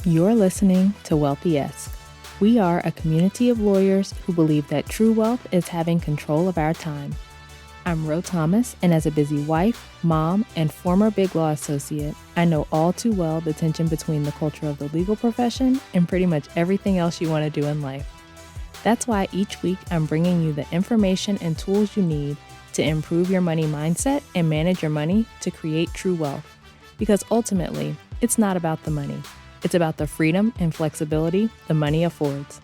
You're listening to Wealthy-esque. We are a community of lawyers who believe that true wealth is having control of our time. I'm Ro Thomas, and as a busy wife, mom, and former Big Law associate, I know all too well the tension between the culture of the legal profession and pretty much everything else you want to do in life. That's why each week I'm bringing you the information and tools you need to improve your money mindset and manage your money to create true wealth. Because ultimately, it's not about the money. It's about the freedom and flexibility the money affords.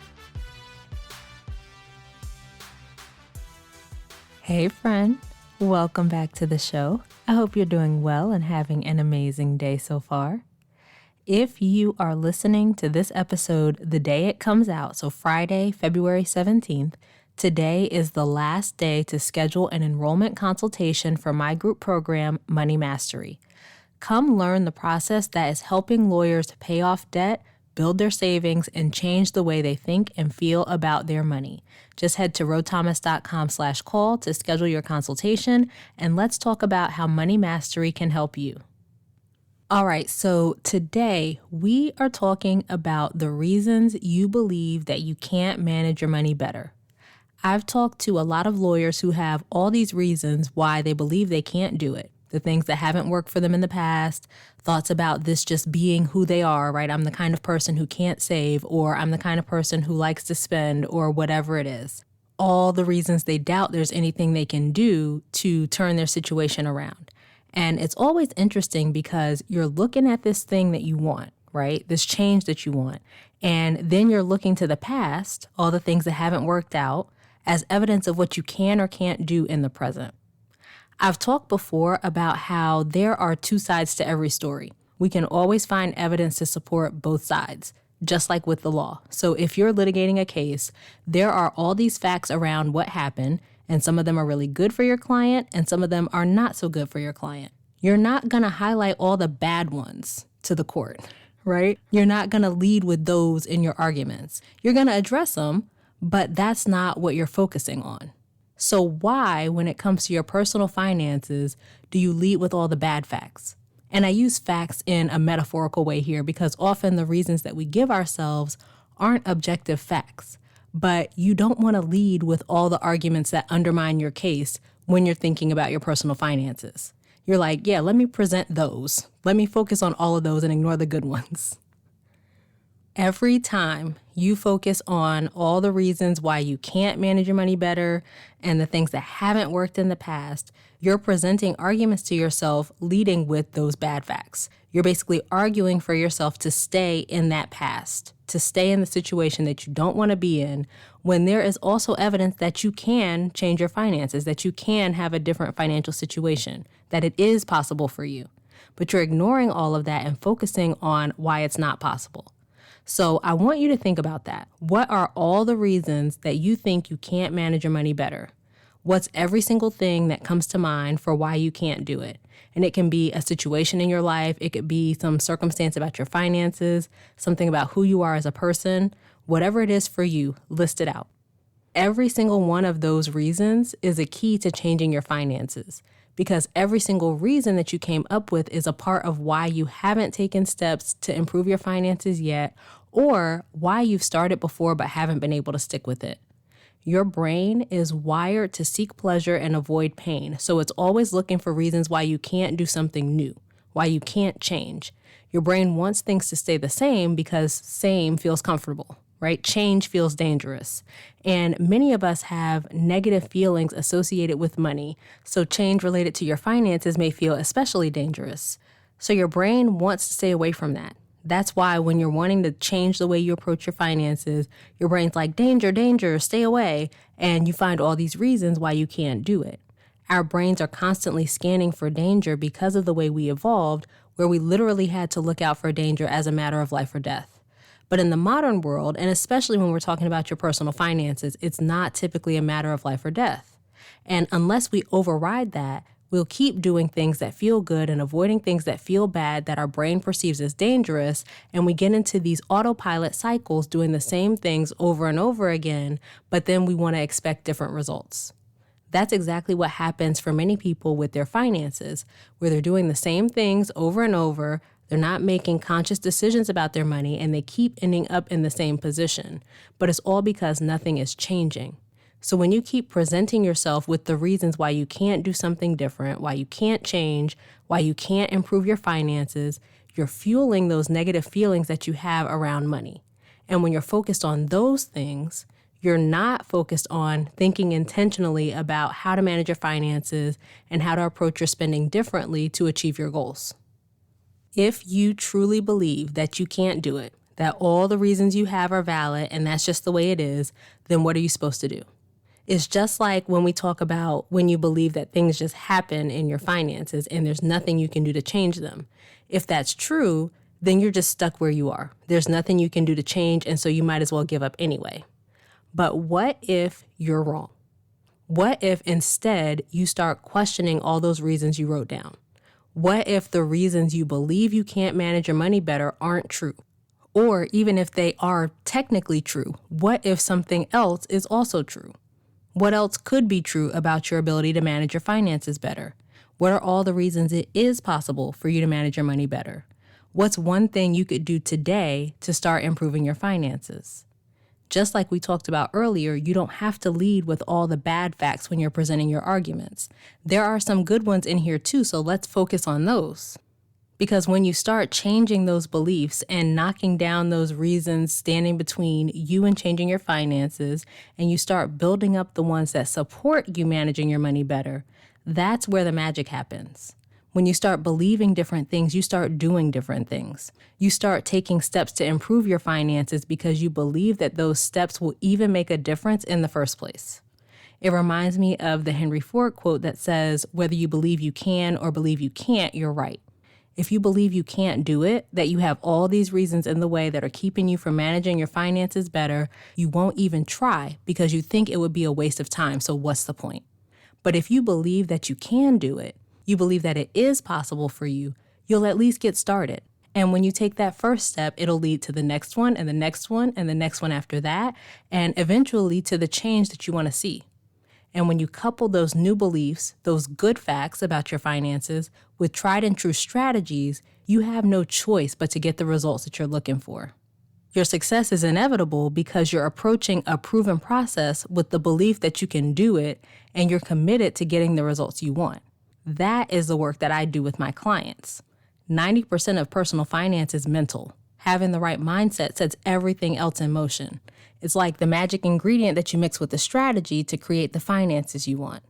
Hey friend, welcome back to the show. I hope you're doing well and having an amazing day so far. If you are listening to this episode the day it comes out, so Friday, February 17th, today is the last day to schedule an enrollment consultation for my group program, Money Mastery. Come learn the process that is helping lawyers pay off debt, build their savings, and change the way they think and feel about their money. Just head to rothomas.com/call to schedule your consultation, and let's talk about how Money Mastery can help you. All right, so today we are talking about the reasons you believe that you can't manage your money better. I've talked to a lot of lawyers who have all these reasons why they believe they can't do it. The things that haven't worked for them in the past, thoughts about this just being who they are, right? I'm the kind of person who can't save, or I'm the kind of person who likes to spend, or whatever it is. All the reasons they doubt there's anything they can do to turn their situation around. And it's always interesting because you're looking at this thing that you want, right? This change that you want. And then you're looking to the past, all the things that haven't worked out, as evidence of what you can or can't do in the present. I've talked before about how there are two sides to every story. We can always find evidence to support both sides, just like with the law. So if you're litigating a case, there are all these facts around what happened, and some of them are really good for your client, and some of them are not so good for your client. You're not going to highlight all the bad ones to the court, right? You're not going to lead with those in your arguments. You're going to address them, but that's not what you're focusing on. So why, when it comes to your personal finances, do you lead with all the bad facts? And I use facts in a metaphorical way here because often the reasons that we give ourselves aren't objective facts. But you don't want to lead with all the arguments that undermine your case when you're thinking about your personal finances. You're like, yeah, let me present those. Let me focus on all of those and ignore the good ones. Every time you focus on all the reasons why you can't manage your money better and the things that haven't worked in the past, you're presenting arguments to yourself leading with those bad facts. You're basically arguing for yourself to stay in that past, to stay in the situation that you don't want to be in, when there is also evidence that you can change your finances, that you can have a different financial situation, that it is possible for you. But you're ignoring all of that and focusing on why it's not possible. So I want you to think about that. What are all the reasons that you think you can't manage your money better? What's every single thing that comes to mind for why you can't do it? And it can be a situation in your life. It could be some circumstance about your finances, something about who you are as a person. Whatever it is for you, list it out. Every single one of those reasons is a key to changing your finances, because every single reason that you came up with is a part of why you haven't taken steps to improve your finances yet, or why you've started before but haven't been able to stick with it. Your brain is wired to seek pleasure and avoid pain, so it's always looking for reasons why you can't do something new, why you can't change. Your brain wants things to stay the same because same feels comfortable, right? Change feels dangerous. And many of us have negative feelings associated with money, so change related to your finances may feel especially dangerous. So your brain wants to stay away from that. That's why when you're wanting to change the way you approach your finances, your brain's like, danger, danger, stay away, and you find all these reasons why you can't do it. Our brains are constantly scanning for danger because of the way we evolved, where we literally had to look out for danger as a matter of life or death. But in the modern world, and especially when we're talking about your personal finances, it's not typically a matter of life or death. And unless we override that, we'll keep doing things that feel good and avoiding things that feel bad that our brain perceives as dangerous, and we get into these autopilot cycles doing the same things over and over again, but then we want to expect different results. That's exactly what happens for many people with their finances, where they're doing the same things over and over. They're not making conscious decisions about their money, and they keep ending up in the same position. But it's all because nothing is changing. So when you keep presenting yourself with the reasons why you can't do something different, why you can't change, why you can't improve your finances, you're fueling those negative feelings that you have around money. And when you're focused on those things, you're not focused on thinking intentionally about how to manage your finances and how to approach your spending differently to achieve your goals. If you truly believe that you can't do it, that all the reasons you have are valid and that's just the way it is, then what are you supposed to do? It's just like when we talk about when you believe that things just happen in your finances and there's nothing you can do to change them. If that's true, then you're just stuck where you are. There's nothing you can do to change, and so you might as well give up anyway. But what if you're wrong? What if instead you start questioning all those reasons you wrote down? What if the reasons you believe you can't manage your money better aren't true? Or even if they are technically true, what if something else is also true? What else could be true about your ability to manage your finances better? What are all the reasons it is possible for you to manage your money better? What's one thing you could do today to start improving your finances? Just like we talked about earlier, you don't have to lead with all the bad facts when you're presenting your arguments. There are some good ones in here too, so let's focus on those. Because when you start changing those beliefs and knocking down those reasons standing between you and changing your finances, and you start building up the ones that support you managing your money better, that's where the magic happens. When you start believing different things, you start doing different things. You start taking steps to improve your finances because you believe that those steps will even make a difference in the first place. It reminds me of the Henry Ford quote that says, whether you believe you can or believe you can't, you're right. If you believe you can't do it, that you have all these reasons in the way that are keeping you from managing your finances better, you won't even try because you think it would be a waste of time, so what's the point? But if you believe that you can do it, you believe that it is possible for you, you'll at least get started. And when you take that first step, it'll lead to the next one and the next one and the next one after that, and eventually to the change that you want to see. And when you couple those new beliefs, those good facts about your finances, with tried and true strategies, you have no choice but to get the results that you're looking for. Your success is inevitable because you're approaching a proven process with the belief that you can do it, and you're committed to getting the results you want. That is the work that I do with my clients. 90% of personal finance is mental. Having the right mindset sets everything else in motion. It's like the magic ingredient that you mix with the strategy to create the finances you want.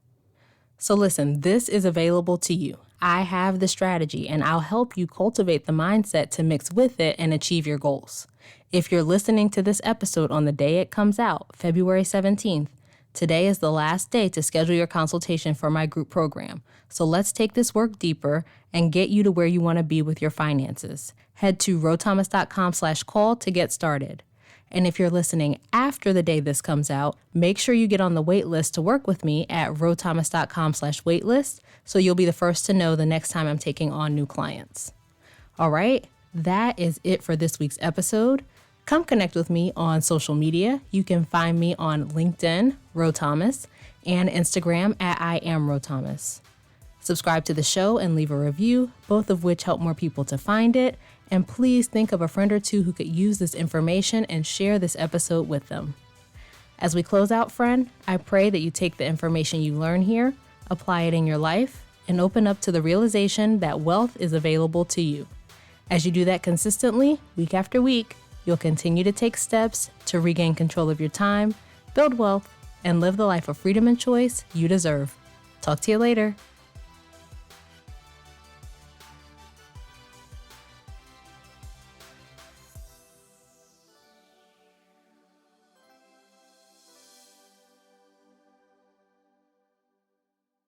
So listen, this is available to you. I have the strategy, and I'll help you cultivate the mindset to mix with it and achieve your goals. If you're listening to this episode on the day it comes out, February 17th, today is the last day to schedule your consultation for my group program. So let's take this work deeper and get you to where you want to be with your finances. Head to rothomas.com/call to get started. And if you're listening after the day this comes out, make sure you get on the wait list to work with me at rothomas.com/waitlist so you'll be the first to know the next time I'm taking on new clients. All right, that is it for this week's episode. Come connect with me on social media. You can find me on LinkedIn, Ro Thomas, and Instagram at I am Ro Thomas. Subscribe to the show and leave a review, both of which help more people to find it. And please think of a friend or two who could use this information and share this episode with them. As we close out, friend, I pray that you take the information you learn here, apply it in your life, and open up to the realization that wealth is available to you. As you do that consistently, week after week, you'll continue to take steps to regain control of your time, build wealth, and live the life of freedom and choice you deserve. Talk to you later.